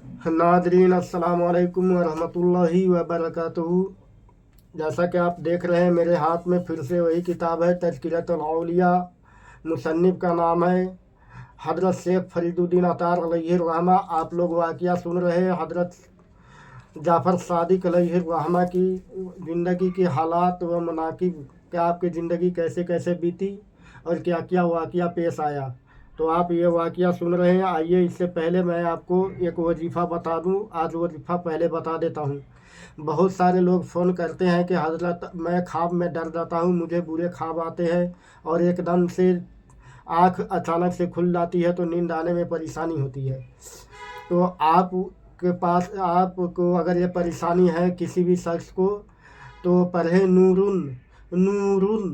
Nadreen अस्सलाम वालेकुम वरहमतुल्लाहि वबरकातुहू। जैसा कि आप देख रहे हैं मेरे हाथ में फिर से वही किताब है तज़किरतुल औलिया। मुसन्निफ़ का नाम है हज़रत शेख फरीदुद्दीन अतार अलैहिर्रहमा। आप लोग वाक़या सुन रहे हैं हज़रत जाफ़र सादिक अलैहिर्रहमा की ज़िंदगी के हालात व मनाक़िब कि आपकी ज़िंदगी कैसे कैसे बीती और क्या क्या वाक़या पेश आया। तो आप ये वाक़या सुन रहे हैं। आइए इससे पहले मैं आपको एक वजीफ़ा बता दूं। आज वजीफ़ा पहले बता देता हूं। बहुत सारे लोग फ़ोन करते हैं कि हज़रत मैं ख्वाब में डर जाता हूं, मुझे बुरे ख्वाब आते हैं और एकदम से आँख अचानक से खुल जाती है तो नींद आने में परेशानी होती है। तो आप के पास आपको अगर ये परेशानी है किसी भी शख्स को तो पढ़े नूरुन नूरुन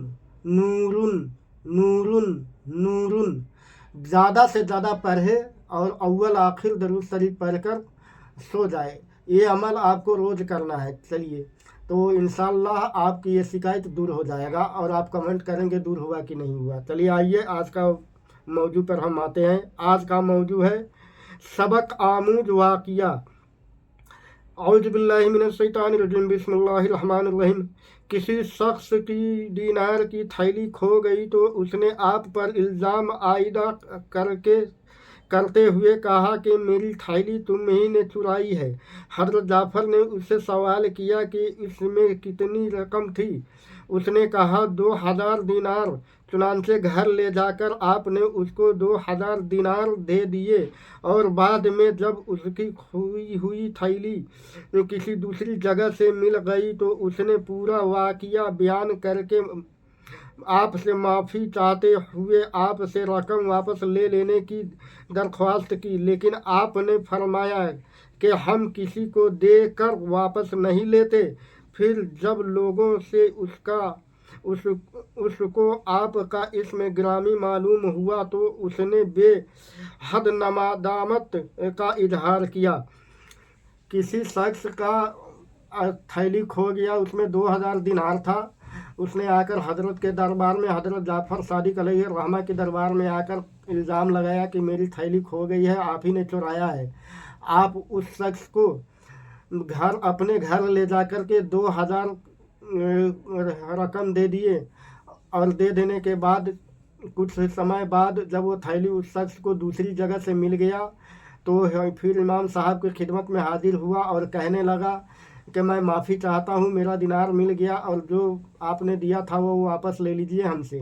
नूरुन नूरुन नूरुन ज़्यादा से ज़्यादा पढ़े और अव्वल आखिर दरूद शरीफ पढ़कर सो जाए। ये अमल आपको रोज़ करना है। चलिए तो इंशाअल्लाह आपकी ये शिकायत दूर हो जाएगा और आप कमेंट करेंगे दूर हुआ कि नहीं हुआ। चलिए आइए आज का मौजू पर हम आते हैं। आज का मौजू है सबक आमूज वाक़िया। औज़ुबिल्लाहि मिनश्शैतानिर्रजीम बिस्मिल्लाहिर्रहमानिर्रहीम। किसी शख्स की दीनार की थैली खो गई तो उसने आप पर इल्ज़ाम आयदा करते हुए कहा कि मेरी थैली तुम ही ने चुराई है। हज़रत जाफ़र ने उससे सवाल किया कि इसमें कितनी रकम थी। उसने कहा 2000 दीनार। चुनांचे घर ले जाकर आपने उसको 2000 दीनार दे दिए और बाद में जब उसकी खोई हुई थैली किसी दूसरी जगह से मिल गई तो उसने पूरा वाक़या बयान करके आपसे माफ़ी चाहते हुए आपसे रकम वापस ले लेने की दरख्वास्त की, लेकिन आपने फरमाया कि हम किसी को देकर वापस नहीं लेते। फिर जब लोगों से उसको आपका इसमें गिरामी मालूम हुआ तो उसने बेहद नदामत का इजहार किया। किसी शख्स का थैली खो गया, उसमें 2000 दिनार था। उसने आकर हज़रत के दरबार में हज़रत जाफ़र सादिक अलैहिर्रहमा के दरबार में आकर इल्ज़ाम लगाया कि मेरी थैली खो गई है, आप ही ने चुराया है। आप उस शख्स को अपने घर ले जाकर के 2000 रकम दे दिए और दे देने के बाद कुछ समय बाद जब वो थैली उस शख्स को दूसरी जगह से मिल गया तो फिर इमाम साहब की खिदमत में हाजिर हुआ और कहने लगा कि मैं माफ़ी चाहता हूँ, मेरा दिनार मिल गया और जो आपने दिया था वो वापस ले लीजिए हमसे।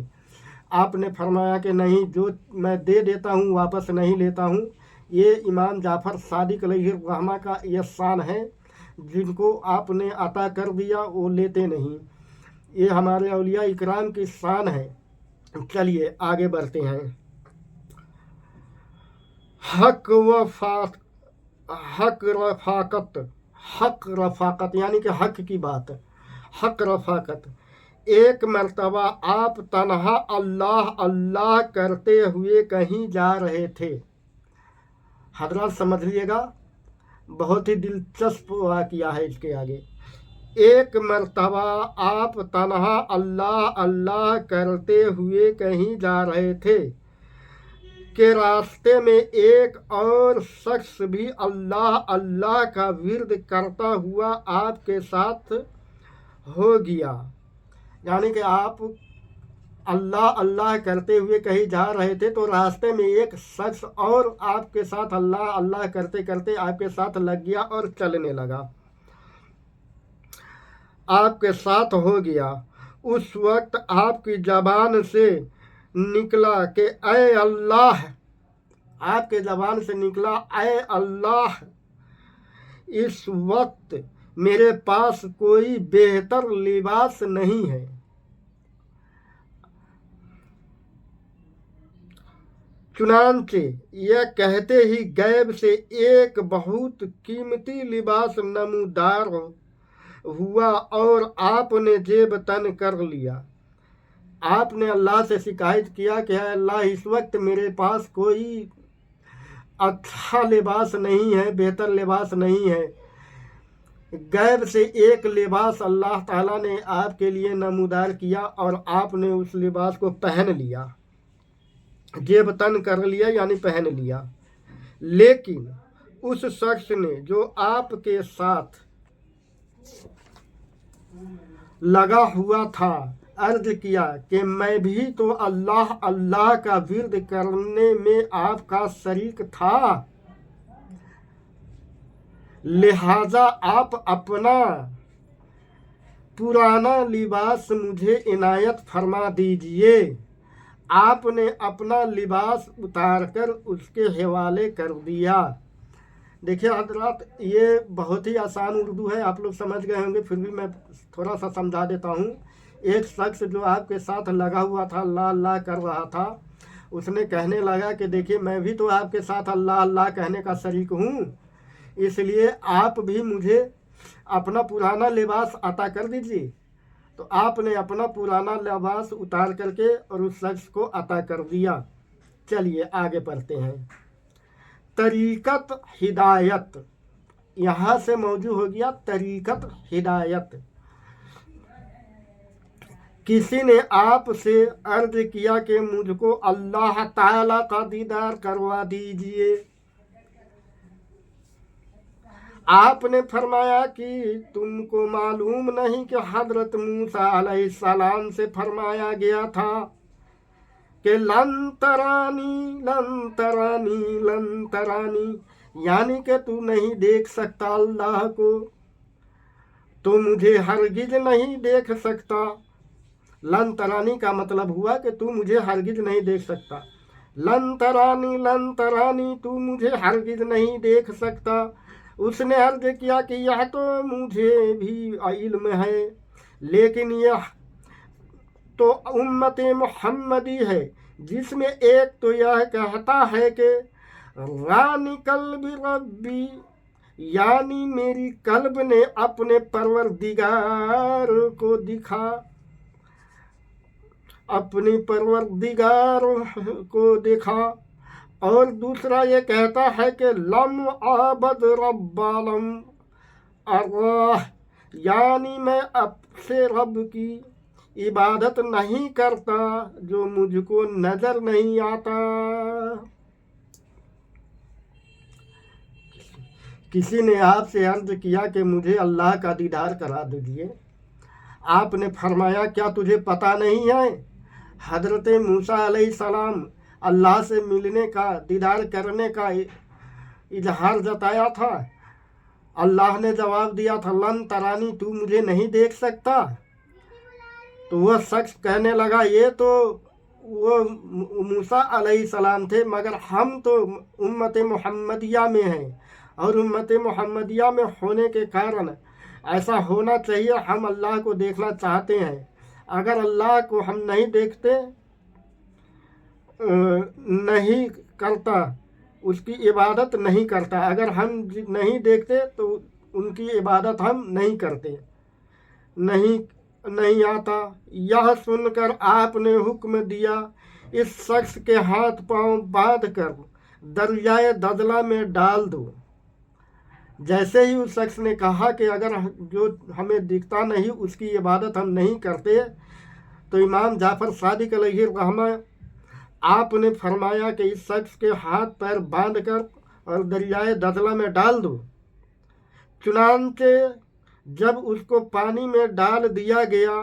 आपने फरमाया कि नहीं, जो मैं दे देता हूँ वापस नहीं लेता हूँ। ये इमाम जाफ़र सादिक अलैहिर्रहमा का यह शान है, जिनको आपने अता कर दिया वो लेते नहीं। ये हमारे औलिया इकराम की शान है। चलिए आगे बढ़ते हैं। हक रफ़ाकत यानी कि हक की बात। हक रफ़ाकत। एक मर्तबा आप तन्हा अल्लाह अल्लाह करते हुए कहीं जा रहे थे। हज़रात समझ लीजिएगा, बहुत ही दिलचस्प वाक़या है इसके आगे। एक मर्तबा आप तन्हा अल्लाह अल्लाह करते हुए कहीं जा रहे थे के रास्ते में एक और शख्स भी अल्लाह अल्लाह का विर्द करता हुआ आपके साथ हो गया। यानी कि आप अल्लाह अल्लाह करते हुए कहीं जा रहे थे तो रास्ते में एक शख्स और आपके साथ अल्लाह अल्लाह करते करते आपके साथ लग गया और चलने लगा, आपके साथ हो गया। उस वक्त आपकी ज़बान से निकला कि ऐ अल्लाह। आपके ज़बान से निकला ऐ अल्लाह, इस वक्त मेरे पास कोई बेहतर लिबास नहीं है। चुनांचे यह कहते ही गैब से एक बहुत कीमती लिबास नमूदार हुआ और आपने जेब तन कर लिया। आपने अल्लाह से शिकायत किया कि अल्लाह इस वक्त मेरे पास कोई अच्छा लिबास नहीं है, बेहतर लिबास नहीं है। गैब से एक लिबास अल्लाह ताला ने आपके लिए नमूदार किया और आपने उस लिबास को पहन लिया, जेब तन कर लिया यानी पहन लिया। लेकिन उस शख्स ने जो आपके साथ लगा हुआ था अर्ज किया कि मैं भी तो अल्लाह अल्लाह का विर्द करने में आपका शरीक था, लिहाजा आप अपना पुराना लिबास मुझे इनायत फरमा दीजिए। आपने अपना लिबास उतार कर उसके हवाले कर दिया। देखिए हजरात, ये बहुत ही आसान उर्दू है, आप लोग समझ गए होंगे, फिर भी मैं थोड़ा सा समझा देता हूँ। एक शख्स जो आपके साथ लगा हुआ था, अल्लाह अल्लाह कर रहा था, उसने कहने लगा कि देखिए मैं भी तो आपके साथ अल्लाह अल्लाह कहने का शरीक हूँ, इसलिए आप भी मुझे अपना पुराना लिबास अता कर दीजिए। तो आपने अपना पुराना लिबास उतार करके और उस शख्स को अता कर दिया। चलिए आगे पढ़ते हैं। तरीक़त हिदायत, यहाँ से मौजू हो गया तरीक़त हिदायत। किसी ने आपसे अर्ज किया कि मुझको अल्लाह ताला का दीदार करवा दीजिए। आपने फरमाया कि तुमको मालूम नहीं कि हजरत मूसा अलैहिस्सलाम से फरमाया गया था कि लन तरानी लन तरानी लन तरानी, यानी कि तू नहीं देख सकता अल्लाह को, तो मुझे हरगिज नहीं देख सकता। लन तरानी का मतलब हुआ कि तू मुझे हरगिज नहीं देख सकता। लन तरानी तू मुझे हरगिज नहीं देख सकता। उसने अर्ज किया कि यह तो मुझे भी इल्म है, लेकिन यह तो उम्मत मुहम्मदी है, जिसमें एक तो यह कहता है कि रानी कल्ब रब्बी, यानी मेरी कल्ब ने अपने परवरदिगार को दिखा, अपने परवरदिगार को देखा। और दूसरा ये कहता है कि लम आबद रब्बालम अल्लाह, यानी मैं अब से रब की इबादत नहीं करता जो मुझको नजर नहीं आता। किसी ने आपसे अर्ज किया कि मुझे अल्लाह का दीदार करा दीजिए। आपने फरमाया क्या तुझे पता नहीं है हजरत मूसा अलैहिस्सलाम अल्लाह से मिलने का, दीदार करने का इजहार जताया था। अल्लाह ने जवाब दिया था लन तरानी, तू मुझे नहीं देख सकता। तो वह शख्स कहने लगा ये तो वो मूसा अलैहिस्सलाम थे, मगर हम तो उम्मत मुहम्मदिया में हैं, और उम्मत मुहम्मदिया में होने के कारण ऐसा होना चाहिए, हम अल्लाह को देखना चाहते हैं। अगर अल्लाह को हम नहीं देखते, नहीं करता, उसकी इबादत नहीं करता, अगर हम नहीं देखते तो उनकी इबादत हम नहीं करते, नहीं आता। यह सुनकर आपने हुक्म दिया इस शख्स के हाथ पांव बांध कर दरियाए दजला में डाल दो। जैसे ही उस शख्स ने कहा कि अगर जो हमें दिखता नहीं उसकी इबादत हम नहीं करते, तो इमाम जाफर सादिक अलैहि रहमा आपने फरमाया कि इस शख्स के हाथ पैर बांध कर और दरियाए दजला में डाल दो। चुनांचे जब उसको पानी में डाल दिया गया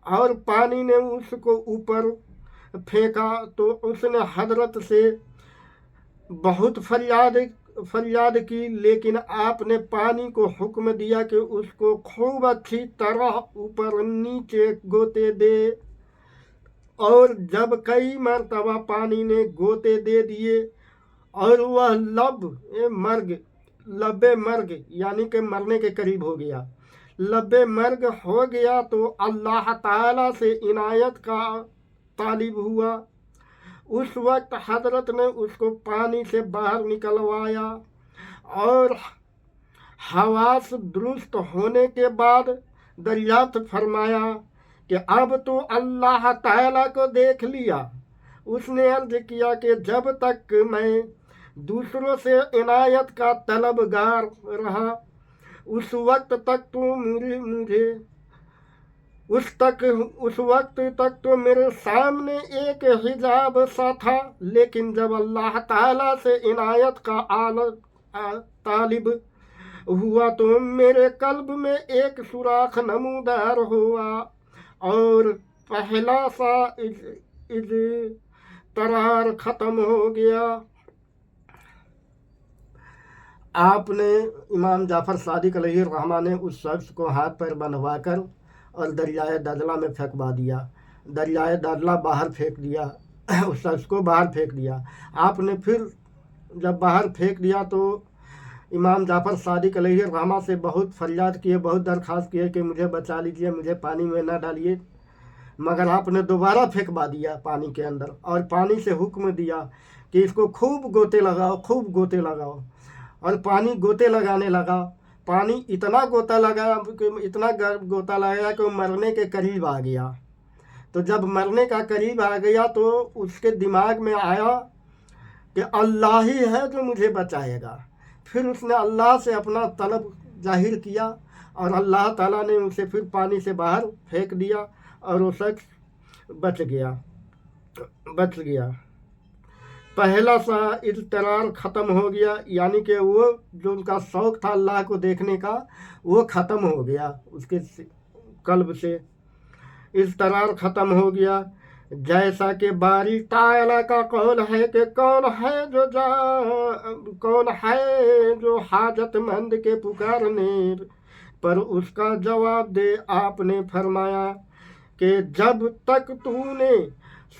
और पानी ने उसको ऊपर फेंका, तो उसने हजरत से बहुत फरियाद की, लेकिन आपने पानी को हुक्म दिया कि उसको खूब अच्छी तरह ऊपर नीचे गोते दे। और जब कई मरतबा पानी ने गोते दे दिए और वह लब्बे मर्ग यानी कि मरने के करीब हो गया, लब्बे मर्ग हो गया, तो अल्लाह ताला से इनायत का तालिब हुआ। उस वक्त हजरत ने उसको पानी से बाहर निकलवाया और हवास दुरुस्त होने के बाद दरियाफ्त फरमाया कि अब तो अल्लाह ताला को देख लिया। उसने अर्ज किया कि जब तक मैं दूसरों से इनायत का तलबगार रहा, उस वक्त तक तो मुझे उस वक्त तक तो मेरे सामने एक हिजाब सा था, लेकिन जब अल्लाह ताला से इनायत का तालिब हुआ तो मेरे कल्ब में एक सुराख नमूदार हुआ, और पहला सा इज तरार ख़त्म हो गया। आपने इमाम जाफ़र सादिक अलैहिर्रहमा ने उस शख्स को हाथ पैर बंधवा कर और दरियाए दजला में फेंकवा दिया। दरियाए दजला बाहर फेंक दिया, उस शख्स को बाहर फेंक दिया। आपने फिर जब बाहर फेंक दिया तो इमाम जाफ़र सादिक अलैहिर्रहमा से बहुत फरियाद किए, बहुत दरख्वास्त किए कि मुझे बचा लीजिए, मुझे पानी में ना डालिए। मगर आपने दोबारा फेंकवा दिया पानी के अंदर, और पानी से हुक्म दिया कि इसको खूब गोते लगाओ, खूब गोते लगाओ। और पानी गोते लगाने लगा। पानी इतना गोता लगाया कि मरने के करीब आ गया। तो जब मरने का करीब आ गया तो उसके दिमाग में आया कि अल्लाह ही है जो मुझे बचाएगा। फिर उसने अल्लाह से अपना तलब जाहिर किया और अल्लाह ताला ने उसे फिर पानी से बाहर फेंक दिया और वो शख्स बच गया। पहला सा इज़्तिरार ख़त्म हो गया, यानी कि वो जो उनका शौक़ था अल्लाह को देखने का वो ख़त्म हो गया, उसके कल्ब से इज़्तिरार ख़त्म हो गया। जैसा कि बारी ताला का कौल है कि कौन है जो हाजतमंद के पुकारने पर उसका जवाब दे। आपने फरमाया कि जब तक तूने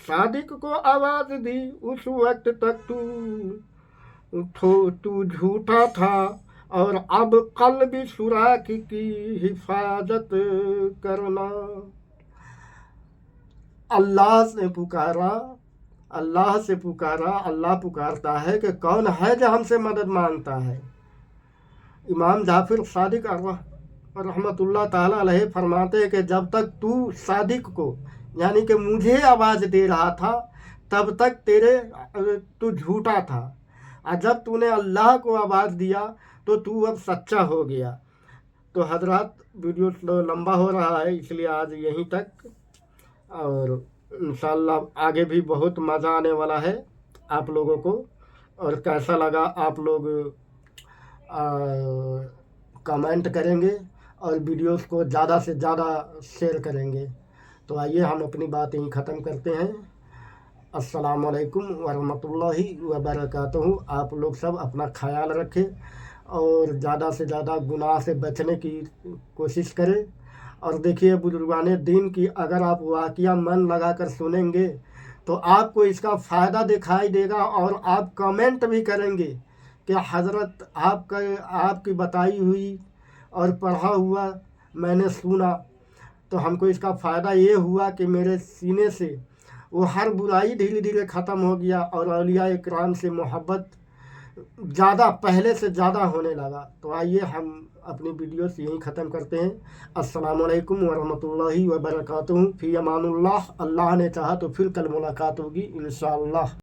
सादिक को आवाज़ दी उस वक्त तक तू झूठा था, और अब क़ल्बी सुराख की हिफाजत करना। अल्लाह से पुकारा, अल्लाह पुकारता है कि कौन है जो हमसे मदद मांगता है। इमाम जाफ़र सादिक रहमतुल्लाह ताला अलैहि फरमाते हैं कि जब तक तू सादिक को यानी कि मुझे आवाज़ दे रहा था तब तक तू झूठा था, और जब तूने अल्लाह को आवाज़ दिया तो तू अब सच्चा हो गया। तो हजरात, वीडियो लंबा हो रहा है इसलिए आज यहीं तक, और इंशाअल्लाह आगे भी बहुत मज़ा आने वाला है आप लोगों को। और कैसा लगा आप लोग कमेंट करेंगे और वीडियोस को ज़्यादा से ज़्यादा शेयर करेंगे। तो आइए हम अपनी बात यहीं ख़त्म करते हैं। अस्सलाम वालेकुम वरहमतुल्लाहि वबरकातुहू। आप लोग सब अपना ख्याल रखें और ज़्यादा से ज़्यादा गुनाह से बचने की कोशिश करें। और देखिए बुजुर्गाने दीन की अगर आप वाक़या मन लगा कर सुनेंगे तो आपको इसका फ़ायदा दिखाई देगा, और आप कमेंट भी करेंगे कि हज़रत आपकी बताई हुई और पढ़ा हुआ मैंने सुना, तो हमको इसका फ़ायदा ये हुआ कि मेरे सीने से वो हर बुराई धीरे धीरे ख़त्म हो गया और औलिया इकराम से मोहब्बत ज़्यादा पहले से ज़्यादा होने लगा। तो आइए हम अपनी वीडियो से यहीं ख़त्म करते हैं। अस्सलाम वालेकुम वरहमतुल्लाहि वबरकातुहू। फ़ी अमानुल्लाह। अल्लाह ने चाहा तो फिर कल मुलाकात होगी इंशाअल्लाह।